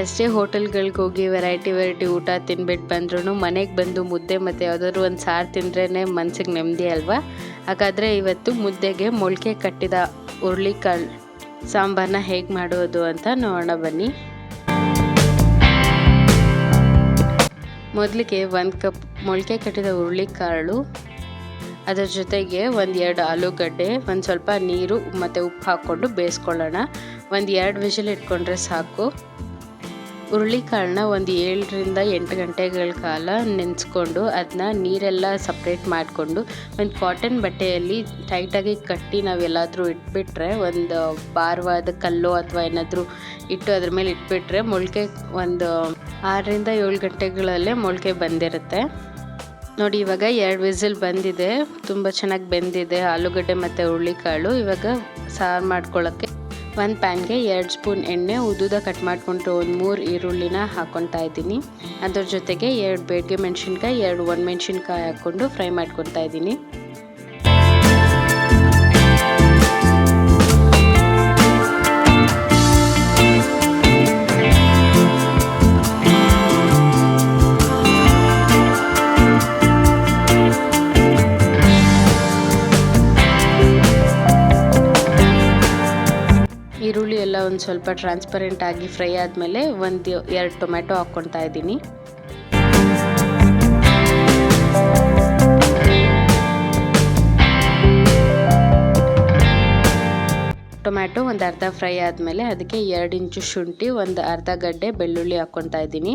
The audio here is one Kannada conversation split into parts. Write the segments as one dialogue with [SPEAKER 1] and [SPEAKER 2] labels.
[SPEAKER 1] ಎಷ್ಟೇ ಹೋಟೆಲ್ಗಳಿಗೆ ಹೋಗಿ ವೆರೈಟಿ ಊಟ ತಿನ್ಬಿಟ್ಟು ಬಂದ್ರೂ ಮನೆಗೆ ಬಂದು ಮುದ್ದೆ ಮತ್ತು ಯಾವುದಾದ್ರು ಒಂದು ಸಾರು ತಿಂದ್ರೇ ಮನಸ್ಸಿಗೆ ನೆಮ್ಮದಿ ಅಲ್ವಾ. ಹಾಗಾದರೆ ಇವತ್ತು ಮುದ್ದೆಗೆ ಮೊಳಕೆ ಕಟ್ಟಿದ ಹುರುಳಿಕಾಳು ಸಾಂಬಾರನ್ನ ಹೇಗೆ ಮಾಡೋದು ಅಂತ ನೋಡೋಣ ಬನ್ನಿ. ಮೊದಲಿಗೆ 1 ಕಪ್ ಮೊಳಕೆ ಕಟ್ಟಿದ ಹುರುಳಿಕಾಳು, ಅದರ ಜೊತೆಗೆ 1-2 ಆಲೂಗಡ್ಡೆ, ಒಂದು ಸ್ವಲ್ಪ ನೀರು ಮತ್ತು ಉಪ್ಪು ಹಾಕ್ಕೊಂಡು ಬೇಯಿಸ್ಕೊಳ್ಳೋಣ. 1-2 ವಿಷಲ್ ಇಟ್ಕೊಂಡ್ರೆ ಸಾಕು. ಹುರುಳಿಕಾಳನ್ನ 7ರಿಂದ 8 ಗಂಟೆಗಳ ಕಾಲ ನೆನೆಸ್ಕೊಂಡು ಅದನ್ನ ನೀರೆಲ್ಲ ಸಪ್ರೇಟ್ ಮಾಡಿಕೊಂಡು ಒಂದು ಕಾಟನ್ ಬಟ್ಟೆಯಲ್ಲಿ ಟೈಟಾಗಿ ಕಟ್ಟಿ ನಾವೆಲ್ಲಾದರೂ ಇಟ್ಬಿಟ್ರೆ, ಒಂದು ಭಾರವಾದ ಕಲ್ಲು ಅಥವಾ ಏನಾದರೂ ಇಟ್ಟು ಅದ್ರ ಮೇಲೆ ಇಟ್ಬಿಟ್ರೆ ಮೊಳಕೆ ಒಂದು 6ರಿಂದ 7 ಗಂಟೆಗಳಲ್ಲೇ ಮೊಳಕೆ ಬಂದಿರುತ್ತೆ. ನೋಡಿ, ಇವಾಗ 2 ವಿಸಿಲ್ ಬಂದಿದೆ, ತುಂಬ ಚೆನ್ನಾಗಿ ಬೆಂದಿದೆ ಆಲೂಗಡ್ಡೆ ಮತ್ತು ಹುರುಳಿಕಾಳು. ಇವಾಗ ಸಾರು ಮಾಡ್ಕೊಳ್ಳೋಕ್ಕೆ ಒಂದು ಪ್ಯಾನ್ಗೆ 2 ಸ್ಪೂನ್ ಎಣ್ಣೆ, ಉದ್ದುದ ಕಟ್ ಮಾಡಿಕೊಂಡು ಒಂದು 3 ಈರುಳ್ಳಿನ ಹಾಕ್ಕೊತಾ ಇದ್ದೀನಿ. ಅದ್ರ ಜೊತೆಗೆ 2 ಬೇಡಿಗೆ ಮೆಣಸಿನ್ಕಾಯಿ, 2 ಒಣಮೆಣಸಿನ್ಕಾಯಿ ಹಾಕ್ಕೊಂಡು ಫ್ರೈ ಮಾಡ್ಕೊತಾ ಇದ್ದೀನಿ. ಈರುಳ್ಳಿ ಎಲ್ಲ ಒಂದು ಸ್ವಲ್ಪ ಟ್ರಾನ್ಸ್ಪರೆಂಟ್ ಆಗಿ ಫ್ರೈ ಆದಮೇಲೆ 1-2 ಟೊಮೆಟೊ ಹಾಕ್ಕೊತಾ ಇದ್ದೀನಿ. ಟೊಮ್ಯಾಟೊ ಒಂದು ಅರ್ಧ ಫ್ರೈ ಆದಮೇಲೆ ಅದಕ್ಕೆ 2 ಇಂಚು ಶುಂಠಿ, ಒಂದು ಅರ್ಧ ಗಡ್ಡೆ ಬೆಳ್ಳುಳ್ಳಿ ಹಾಕ್ಕೊತಾ ಇದ್ದೀನಿ.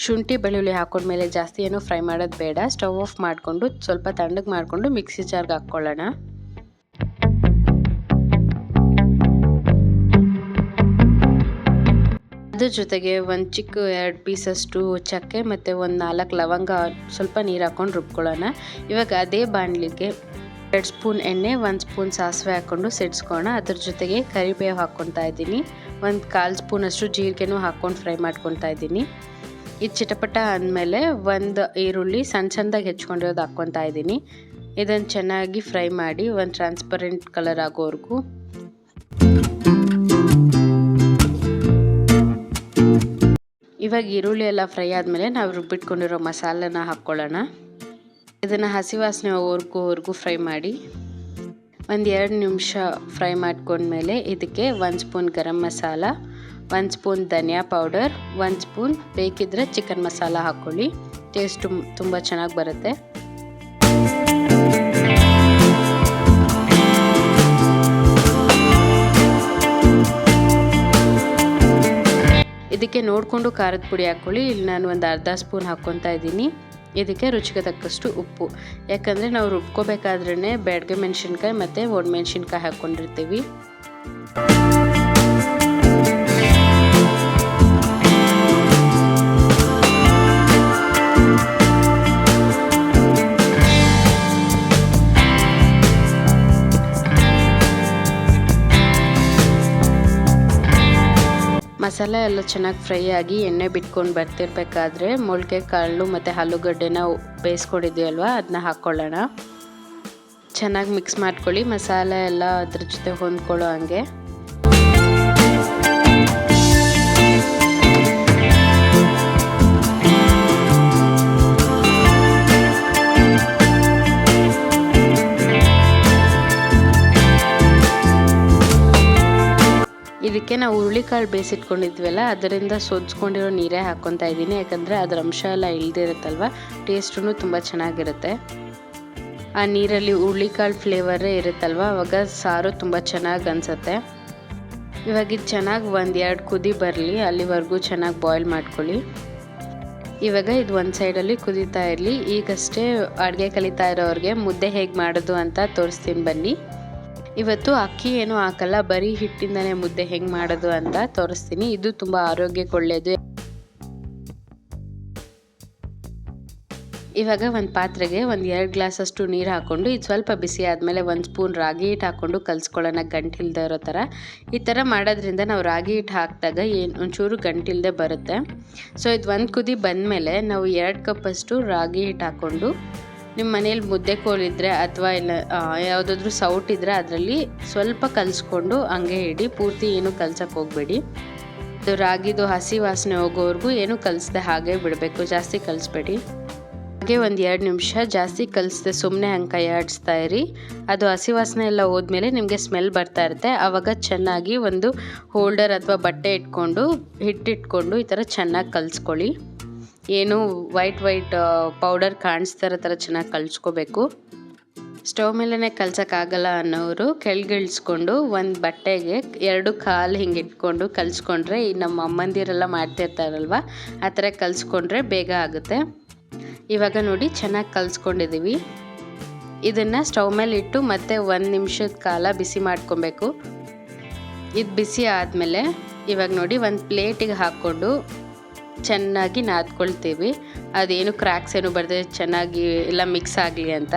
[SPEAKER 1] ಶುಂಠಿ ಬೆಳ್ಳುಳ್ಳಿ ಹಾಕೊಂಡ್ಮೇಲೆ ಜಾಸ್ತಿ ಏನು ಫ್ರೈ ಮಾಡೋದು ಬೇಡ. ಸ್ಟವ್ ಆಫ್ ಮಾಡಿಕೊಂಡು ಸ್ವಲ್ಪ ತಣ್ಣಗೆ ಮಾಡಿಕೊಂಡು ಮಿಕ್ಸಿ ಜಾರ್ಗೆ ಹಾಕ್ಕೊಳ್ಳೋಣ. ಅದ್ರ ಜೊತೆಗೆ ಒಂದು ಚಿಕ್ಕ 2 ಪೀಸಷ್ಟು ಚಕ್ಕೆ ಮತ್ತು ಒಂದು 4 ಲವಂಗ ಸ್ವಲ್ಪ ನೀರು ಹಾಕ್ಕೊಂಡು ರುಬ್ಕೊಳ್ಳೋಣ. ಇವಾಗ ಅದೇ ಬಾಣಲಿಗೆ 2 ಸ್ಪೂನ್ ಎಣ್ಣೆ, 1 ಸ್ಪೂನ್ ಸಾಸಿವೆ ಹಾಕ್ಕೊಂಡು ಸಿಡ್ಸ್ಕೊಳ್ಳೋಣ. ಅದ್ರ ಜೊತೆಗೆ ಕರಿಬೇವು ಹಾಕ್ಕೊತಾ ಇದ್ದೀನಿ. ಒಂದು 1/4 ಸ್ಪೂನಷ್ಟು ಜೀರಿಗೆನೂ ಹಾಕ್ಕೊಂಡು ಫ್ರೈ ಮಾಡ್ಕೊತಾ ಇದ್ದೀನಿ. ಇದು ಚಿಟಪಟ ಅಂದಮೇಲೆ 1 ಈರುಳ್ಳಿ ಸಣ್ಣದಾಗಿ ಹೆಚ್ಕೊಂಡಿರೋದು ಹಾಕ್ಕೊತಾ ಇದ್ದೀನಿ. ಇದನ್ನು ಚೆನ್ನಾಗಿ ಫ್ರೈ ಮಾಡಿ ಒಂದು ಟ್ರಾನ್ಸ್ಪರೆಂಟ್ ಕಲರ್ ಆಗೋವರೆಗೂ. ಇವಾಗ ಈರುಳ್ಳಿ ಎಲ್ಲ ಫ್ರೈ ಆದಮೇಲೆ ನಾವು ರುಬ್ಬಿಟ್ಕೊಂಡಿರೋ ಮಸಾಲನ ಹಾಕ್ಕೊಳ್ಳೋಣ. ಇದನ್ನು ಹಸಿ ವಾಸನೆ ಹೋಗೋವರೆಗೂ ಫ್ರೈ ಮಾಡಿ. 1-2 ನಿಮಿಷ ಫ್ರೈ ಮಾಡ್ಕೊಂಡ್ಮೇಲೆ ಇದಕ್ಕೆ 1 ಸ್ಪೂನ್ ಗರಂ ಮಸಾಲ, 1 ಸ್ಪೂನ್ ಧನಿಯಾ ಪೌಡರ್, 1 ಸ್ಪೂನ್ ಬೇಕಿದ್ರೆ ಚಿಕನ್ ಮಸಾಲ ಹಾಕ್ಕೊಳ್ಳಿ. ಟೇಸ್ಟು ತುಂಬ ಚೆನ್ನಾಗಿ ಬರುತ್ತೆ. ಇದಕ್ಕೆ ನೋಡಿಕೊಂಡು ಖಾರದ ಪುಡಿ ಹಾಕ್ಕೊಳ್ಳಿ. ಇಲ್ಲಿ ನಾನು ಒಂದು ಅರ್ಧ ಸ್ಪೂನ್ ಹಾಕ್ಕೊತಾ ಇದ್ದೀನಿ. ಇದಕ್ಕೆ ರುಚಿಗೆ ತಕ್ಕಷ್ಟು ಉಪ್ಪು, ಯಾಕಂದರೆ ನಾವು ರುಬ್ಕೋಬೇಕಾದ್ರೇ ಬ್ಯಾಡಗೆ ಮೆಣಸಿನ್ಕಾಯಿ ಮತ್ತು ಒಣಮೆಣಸಿನ್ಕಾಯಿ ಹಾಕ್ಕೊಂಡಿರ್ತೀವಿ. ಮಸಾಲೆ ಎಲ್ಲ ಚೆನ್ನಾಗಿ ಫ್ರೈ ಆಗಿ ಎಣ್ಣೆ ಬಿಟ್ಕೊಂಡು ಬರ್ತಿರ್ಬೇಕಾದ್ರೆ ಮೊಳಕೆ ಕಾಳು ಮತ್ತು ಆಲೂಗಡ್ಡೆನ ಬೇಯಿಸ್ಕೊಂಡಿದ್ದೀವಲ್ವ ಅದನ್ನ ಹಾಕ್ಕೊಳ್ಳೋಣ. ಚೆನ್ನಾಗಿ ಮಿಕ್ಸ್ ಮಾಡ್ಕೊಳ್ಳಿ, ಮಸಾಲೆ ಎಲ್ಲ ಅದ್ರ ಜೊತೆ ಹೊಂದ್ಕೊಳ್ಳೋ ಹಂಗೆ. ಇದಕ್ಕೆ ನಾವು ಹುರುಳಿಕಾಳು ಬೇಯಿಸಿಟ್ಕೊಂಡಿದ್ವಲ್ಲ ಅದರಿಂದ ಸೋದ್ಸ್ಕೊಂಡಿರೋ ನೀರೇ ಹಾಕ್ಕೊತಾ ಇದ್ದೀನಿ. ಯಾಕಂದರೆ ಅದರ ಅಂಶ ಎಲ್ಲ ಇಳ್ದಿರುತ್ತಲ್ವ, ಟೇಸ್ಟೂ ತುಂಬ ಚೆನ್ನಾಗಿರುತ್ತೆ. ಆ ನೀರಲ್ಲಿ ಹುರುಳಿಕಾಳು ಫ್ಲೇವರೇ ಇರುತ್ತಲ್ವ, ಆವಾಗ ಸಾರು ತುಂಬ ಚೆನ್ನಾಗಿ ಅನಿಸುತ್ತೆ. ಇವಾಗ ಇದು ಚೆನ್ನಾಗಿ 1-2 ಕುದಿ ಬರಲಿ, ಅಲ್ಲಿವರೆಗೂ ಚೆನ್ನಾಗಿ ಬಾಯ್ಲ್ ಮಾಡ್ಕೊಳ್ಳಿ. ಇವಾಗ ಇದು ಒಂದು ಸೈಡಲ್ಲಿ ಕುದೀತಾ ಇರಲಿ. ಈಗಷ್ಟೇ ಅಡುಗೆ ಕಲಿತಾ ಇರೋರಿಗೆ ಮುದ್ದೆ ಹೇಗೆ ಮಾಡೋದು ಅಂತ ತೋರಿಸ್ತೀನಿ ಬನ್ನಿ. ಇವತ್ತು ಅಕ್ಕಿ ಏನೂ ಹಾಕಲ್ಲ, ಬರೀ ಹಿಟ್ಟಿಂದನೇ ಮುದ್ದೆ ಹೆಂಗೆ ಮಾಡೋದು ಅಂತ ತೋರಿಸ್ತೀನಿ. ಇದು ತುಂಬ ಆರೋಗ್ಯಕ್ಕೆ ಒಳ್ಳೆಯದು. ಇವಾಗ ಒಂದು ಪಾತ್ರೆಗೆ 1-2 ಗ್ಲಾಸಷ್ಟು ನೀರು ಹಾಕ್ಕೊಂಡು ಇದು ಸ್ವಲ್ಪ ಬಿಸಿ ಆದಮೇಲೆ 1 ಸ್ಪೂನ್ ರಾಗಿ ಹಿಟ್ಟು ಹಾಕ್ಕೊಂಡು ಕಲಿಸ್ಕೊಳ್ಳೋಣ, ಗಂಟಿಲ್ದೇ ಇರೋ ಥರ. ಈ ಥರ ಮಾಡೋದ್ರಿಂದ ನಾವು ರಾಗಿ ಹಿಟ್ಟು ಹಾಕಿದಾಗ ಒಂಚೂರು ಗಂಟಿಲ್ದೇ ಬರುತ್ತೆ. ಸೊ ಇದು 1 ಕುದಿ ಬಂದಮೇಲೆ ನಾವು 2 ಕಪ್ಪಷ್ಟು ರಾಗಿ ಹಿಟ್ಟು ಹಾಕ್ಕೊಂಡು, ನಿಮ್ಮ ಮನೇಲಿ ಮುದ್ದೆ ಕೋಲಿದ್ರೆ ಅಥವಾ ಇಲ್ಲ ಯಾವುದಾದ್ರೂ ಸೌಟಿದ್ರೆ ಅದರಲ್ಲಿ ಸ್ವಲ್ಪ ಕಲಿಸ್ಕೊಂಡು ಹಂಗೆ ಇಡಿ, ಪೂರ್ತಿ ಏನು ಕಲ್ಸಕ್ಕೆ ಹೋಗಬೇಡಿ. ಅದು ರಾಗಿದು ಹಸಿ ವಾಸನೆ ಹೋಗೋವರೆಗೂ ಏನು ಕಲಿಸ್ದೆ ಹಾಗೆ ಬಿಡಬೇಕು, ಜಾಸ್ತಿ ಕಲಿಸ್ಬೇಡಿ. ಹಾಗೆ ಒಂದು 2 ನಿಮಿಷ ಜಾಸ್ತಿ ಕಲಿಸ್ದೆ ಸುಮ್ಮನೆ ಹಂಗೆ ಕೈ ಆಡಿಸ್ತಾ ಇರಿ. ಅದು ಹಸಿ ವಾಸನೆ ಎಲ್ಲ ಹೋದ್ಮೇಲೆ ನಿಮಗೆ ಸ್ಮೆಲ್ ಬರ್ತಾ ಇರುತ್ತೆ. ಆವಾಗ ಚೆನ್ನಾಗಿ ಒಂದು ಹೋಲ್ಡರ್ ಅಥವಾ ಬಟ್ಟೆ ಇಟ್ಕೊಂಡು ಹಿಟ್ಟಿಟ್ಕೊಂಡು ಈ ಥರ ಚೆನ್ನಾಗಿ ಕಲಿಸ್ಕೊಳ್ಳಿ. ಏನು ವೈಟ್ ಪೌಡರ್ ಕಾಣಿಸ್ತಾ ಇರೋ ಥರ ಚೆನ್ನಾಗಿ ಕಲಿಸ್ಕೋಬೇಕು. ಸ್ಟವ್ ಮೇಲೇ ಕಲ್ಸೋಕ್ಕಾಗಲ್ಲ ಅನ್ನೋರು ಕೆಳಗಿಳಿಸ್ಕೊಂಡು ಒಂದು ಬಟ್ಟೆಗೆ 2 ಕಾಲು ಹಿಂಗೆ ಇಟ್ಕೊಂಡು ಕಲಿಸ್ಕೊಂಡ್ರೆ, ಈ ನಮ್ಮ ಅಮ್ಮಂದಿರೆಲ್ಲ ಮಾಡ್ತಿರ್ತಾರಲ್ವ ಆ ಥರ ಕಲಿಸ್ಕೊಂಡ್ರೆ ಬೇಗ ಆಗುತ್ತೆ. ಇವಾಗ ನೋಡಿ ಚೆನ್ನಾಗಿ ಕಲಿಸ್ಕೊಂಡಿದ್ದೀವಿ. ಇದನ್ನು ಸ್ಟವ್ ಮೇಲೆ ಇಟ್ಟು ಮತ್ತೆ 1 ನಿಮಿಷದ ಕಾಲ ಬಿಸಿ ಮಾಡ್ಕೊಬೇಕು. ಇದು ಬಿಸಿ ಆದಮೇಲೆ ಇವಾಗ ನೋಡಿ ಒಂದು ಪ್ಲೇಟಿಗೆ ಹಾಕ್ಕೊಂಡು ಚೆನ್ನಾಗಿ ನಾದ್ಕೊಳ್ತೀವಿ. ಅದೇನು ಕ್ರ್ಯಾಕ್ಸ್ ಏನು ಬರದೆ ಚೆನ್ನಾಗಿ ಎಲ್ಲ ಮಿಕ್ಸ್ ಆಗಲಿ ಅಂತ.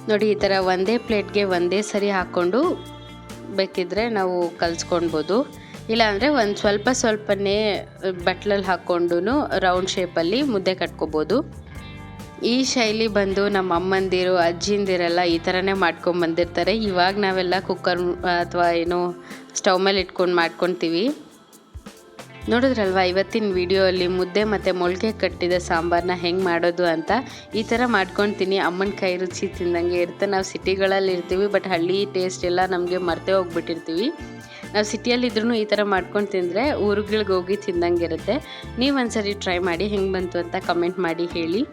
[SPEAKER 1] ನೋಡಿ ಈ ಥರ ಒಂದೇ ಪ್ಲೇಟ್ಗೆ ಒಂದೇ ಸರಿ ಹಾಕ್ಕೊಂಡು ಬೇಕಿದ್ದರೆ ನಾವು ಕಲಿಸ್ಕೊಳ್ಬೋದು. ಇಲ್ಲಾಂದರೆ ಒಂದು ಸ್ವಲ್ಪನೇ ಬಟ್ಲಲ್ಲಿ ಹಾಕ್ಕೊಂಡು ರೌಂಡ್ ಶೇಪಲ್ಲಿ ಮುದ್ದೆ ಕಟ್ಕೋಬೋದು. ಈ ಶೈಲಿ ಬಂದು ನಮ್ಮ ಅಮ್ಮಂದಿರು ಅಜ್ಜಿಂದಿರೆಲ್ಲ ಈ ಥರನೇ ಮಾಡ್ಕೊಂಬಂದಿರ್ತಾರೆ. ಇವಾಗ ನಾವೆಲ್ಲ ಕುಕ್ಕರ್ ಅಥವಾ ಏನೋ ಸ್ಟವ್ ಮೇಲೆ ಇಟ್ಕೊಂಡು ಮಾಡ್ಕೊತೀವಿ. ನೋಡಿದ್ರಲ್ವ ಇವತ್ತಿನ ವಿಡಿಯೋಲ್ಲಿ ಮುದ್ದೆ ಮತ್ತು ಮೊಳಕೆ ಕಟ್ಟಿದ ಸಾಂಬಾರನ್ನ ಹೆಂಗೆ ಮಾಡೋದು ಅಂತ. ಈ ಥರ ಮಾಡ್ಕೊತೀನಿ. ಅಮ್ಮನ ಕೈ ರುಚಿ ತಿಂದಂಗೆ ಇರುತ್ತೆ. ನಾವು ಸಿಟಿಗಳಲ್ಲಿ ಇರ್ತೀವಿ, ಬಟ್ ಹಳ್ಳಿ ಟೇಸ್ಟ್ ಎಲ್ಲ ನಮಗೆ ಮರ್ತೇ ಹೋಗ್ಬಿಟ್ಟಿರ್ತೀವಿ. ನಾವು ಸಿಟಿಯಲ್ಲಿದ್ರೂ ಈ ಥರ ಮಾಡ್ಕೊಂಡು ತಿಂದರೆ ಊರುಗಳಿಗೆ ಹೋಗಿ ತಿಂದಂಗೆ ಇರುತ್ತೆ. ನೀವು ಒಂದ್ಸರಿ ಟ್ರೈ ಮಾಡಿ ಹೆಂಗೆ ಬಂತು ಅಂತ ಕಮೆಂಟ್ ಮಾಡಿ ಹೇಳಿ.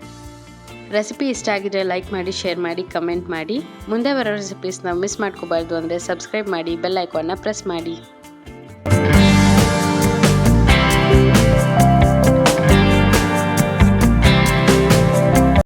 [SPEAKER 1] ರೆಸಿಪಿ ಇಷ್ಟ ಆಗಿದ್ರೆ ಲೈಕ್ ಮಾಡಿ, ಶೇರ್ ಮಾಡಿ, ಕಮೆಂಟ್ ಮಾಡಿ. ಮುಂದೆ ಬರೋ ರೆಸಿಪೀಸ್ ನಾವು ಮಿಸ್ ಮಾಡ್ಕೋಬಾರ್ದು ಅಂದರೆ ಸಬ್ಸ್ಕ್ರೈಬ್ ಮಾಡಿ, ಬೆಲ್ ಐಕಾನ್ನ ಪ್ರೆಸ್ ಮಾಡಿ.